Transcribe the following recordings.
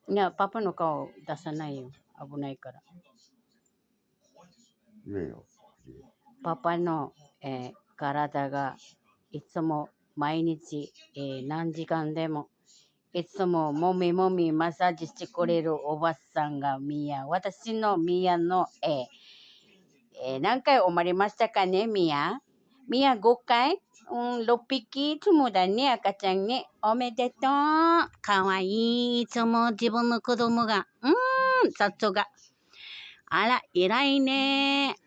いや、パパの顔出さないよ。危ないから。パパの、体がいつも毎日、何時間でもいつももみもみマッサージしてくれるおばさんがミヤ。私のミヤの、何回生まれましたかね、ミヤミヤ5回、6匹いつもだね、赤ちゃんね。おめでとう。かわいい。いつも自分の子供が。さすが。あら、偉いね。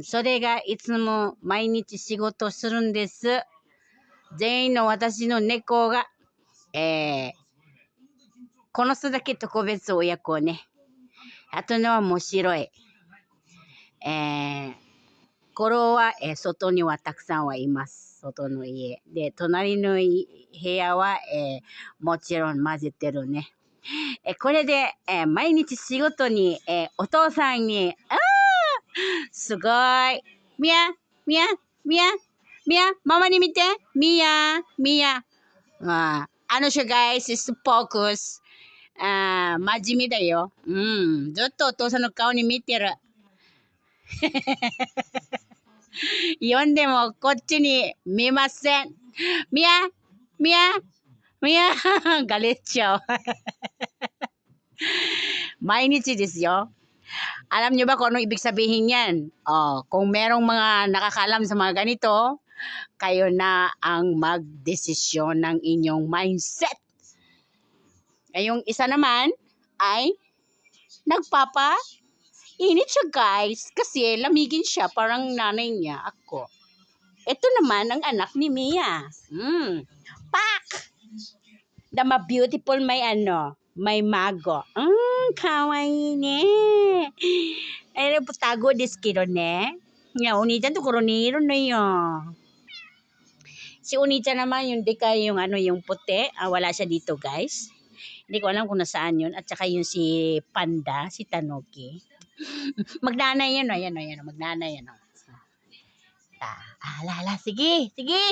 それがいつも毎日仕事するんです。全員の私の猫が、この人だけ特別親子ね。あとのは面白い。これは、外にはたくさんはいます。外の家。で、隣の部屋は、もちろん混ぜてるね。これで、毎日仕事に、お父さんに、すごい。みや、みや、みや、みや、ママに見て。みや、みや。ano siya guys, is focus. 真面目だよ。ずっとお父さんの顔に見てる。読んでもこっちに見ません。みや、みや、みや、ガレッチョ。毎日ですよ。Alam nyo ba kung ano ibig sabihin yan? Kung merong mga nakakalam sa mga ganito, kayo na ang magdesisyon ng inyong mindset. Yung isa naman ay init siya guys kasi lamigin siya parang nanay niya ako. Ito naman ang anak ni Mia. Pak! Dama beautiful may may mago. Kawaii ne. Ay, putago desu kedo ne. Ya, Oni-chan to koroniro na yun. Si Oni-chan naman yung dekay yung yung puti. Wala siya dito guys. Hindi ko alam kung nasaan yun. At saka yung si Panda, si Tanuki. Magnanay yan o. Yan o. Magnanay yan o. Sige. Sige.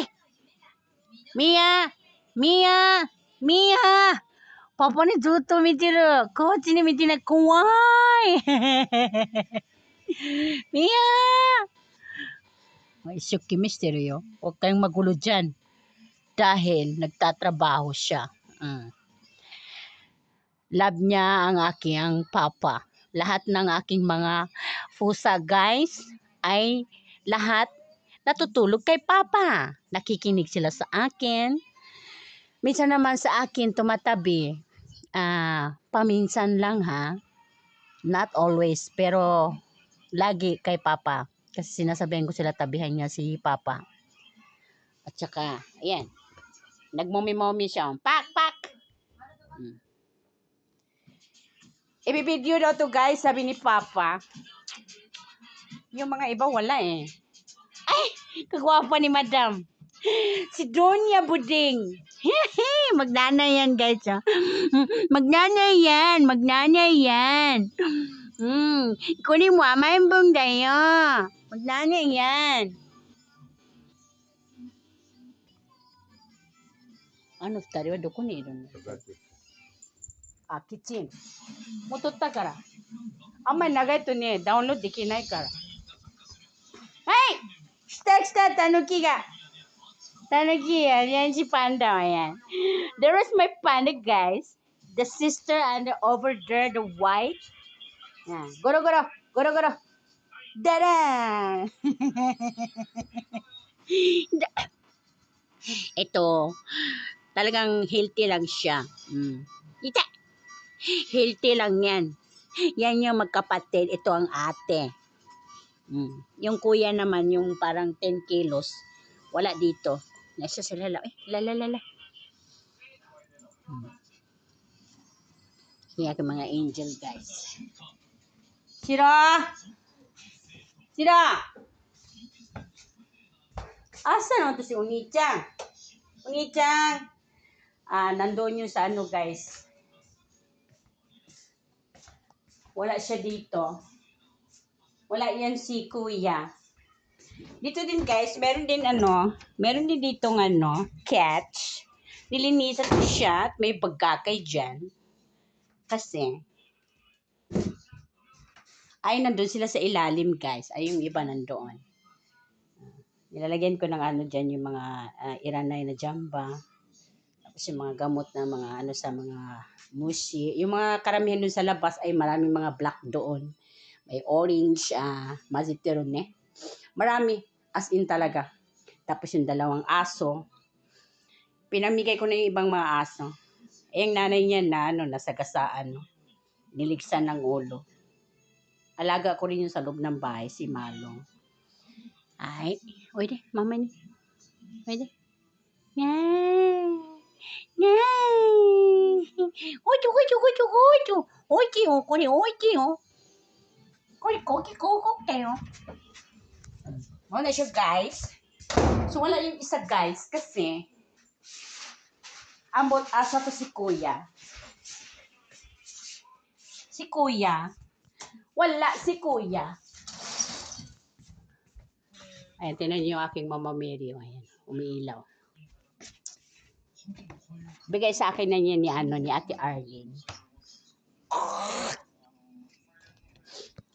Mia. Mia. Mia. Papa niずっと見てる。こっちに見てない。怖い。Mia. Isyok-kimiste yo. Huwag kayong magulo dyan. Dahil nagtatrabaho siya. Love niya ang aking papa. Lahat ng aking mga pusa guys ay lahat natutulog kay papa. Nakikinig sila sa akin. Minsan naman sa akin tumatabi. Paminsan lang ha. Not always. Pero lagi kay papa. Kasi sinasabihan ko sila tabihan niya si papa. At saka, ayan. Nagmomi-momi siya. Pak! Pak! Ibibideo daw to guys, sabi ni Papa. Yung mga iba wala eh. Ay! Kagwapa ni Madam. Si Donya Buding. Magnanay yan guys. Magnanay yan. Magnanay yan. Kunin mo ama yung bundayo. Magnanay yan. Ano, 二人はどこにいるの？キッチン。もう撮ったから。あんまり長いとね、ダウンロードできないから。はい来たタヌキが。タヌキyan. Yan si Panda. Yan. There is my panda guys. The sister and over there, the white. Yan. Goro-goro. Goro-goro. Darang! Ito, talagang healthy lang siya. Ita! Healthy lang yan. Yan yung magkapatid. Ito ang ate. Yung kuya naman, yung parang 10 kilos. Wala dito. Nasa sila lang. Lala. Kaya ka mga angel guys. Sira! Asa naman to si Oni-chan? Oni-chan! Nandoon yung sa guys. Wala siya dito. Wala yan si kuya. Dito din guys, meron din ditong catch. Nilinisan ko siya at may bagakay dyan. Kasi, ay nandun sila sa ilalim guys. Ay yung iba nandoon. Nilalagyan ko ng ano dyan yung mga iranay na jamba. Tapos yung mga gamot na mga ano sa mga mushi. Yung mga karamihan dun sa labas ay maraming mga black doon. May orange, maziterone. Marami, as in talaga. Tapos yung dalawang aso. Pinamigay ko na yung ibang mga aso. Eh, yung nanay niya na, nasagasaan, niligsan ng ulo. Alaga ko rin yung sa loob ng bahay, si Malong. Ay, oy mama ni. Oy Ngay. Ngay. Ocho, ocho, ocho, ocho. Ochi, o, kore, ochi, o. Kore, koki, kokok tayo. Wala siya, guys. So, wala yung isa, guys, kasi ambot asa to si Kuya. Si Kuya. Wala si Kuya. Ayan, tinan niyo yung aking Mama Mary. Ayan, umiilaw. Bigay sa akin na niya ni Ate Arlene.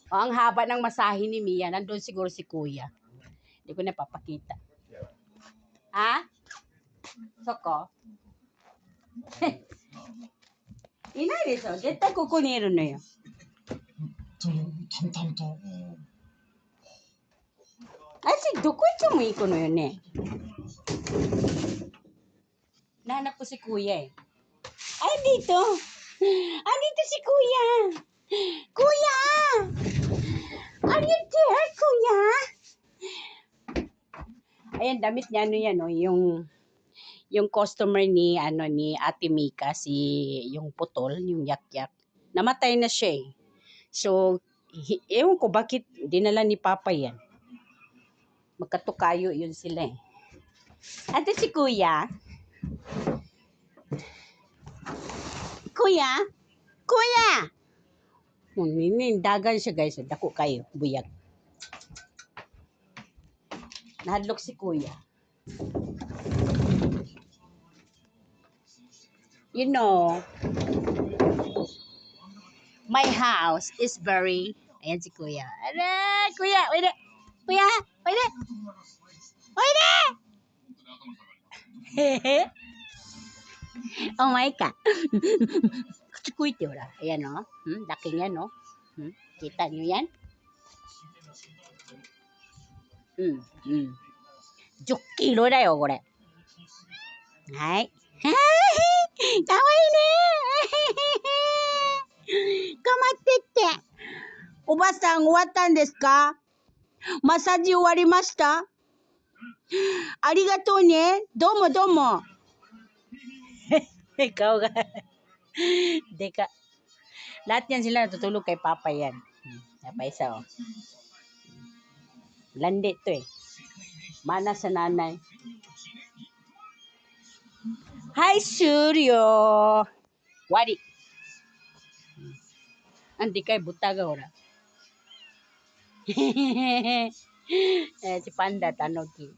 O, ang haba ng masahe ni Mia. Nandun siguro si Kuya. Hindi ko napapakita. Ha? Soko? Inari so. Geta kukuniro na yun. Ay, si Dukoy chumuy ko na yun eh. Nahanap ko si Kuya eh. Ay, dito. Ah, dito si Kuya. Kuya! Are you there, Kuya? Ayan, damit niya, ano yan, no? Yung customer ni Ate Mika, yung putol, yung yak-yak. Namatay na siya eh. So, ewan ko bakit dinala ni Papa yan. Magkatukayo yun sila eh. Ate si Kuya. Kuya? Kuya! Dagan siya guys. Dako kayo. Buyag. Nahadlok si Kuya. You know, my house is very... Ayan si Kuya. Ala, Kuya, wait. Kuya, wait. Wait. Oh my God. Kuy ito wala. Ayan o. Laki niya no. Kita niyo yan? 10キロだよ、これ。はい。かわいいね。かまってって。おばさん終わったんですか？マッサージ終わりました？ありがとうね。どうもどうも。顔がでか。Lahat yan sila natutulog kay Papa yan. Papa isa oh. Landi to eh. Mana sa nanay. Hi, Suryo. Wari. Andi kay butaga ora. Si Panda tanog ki.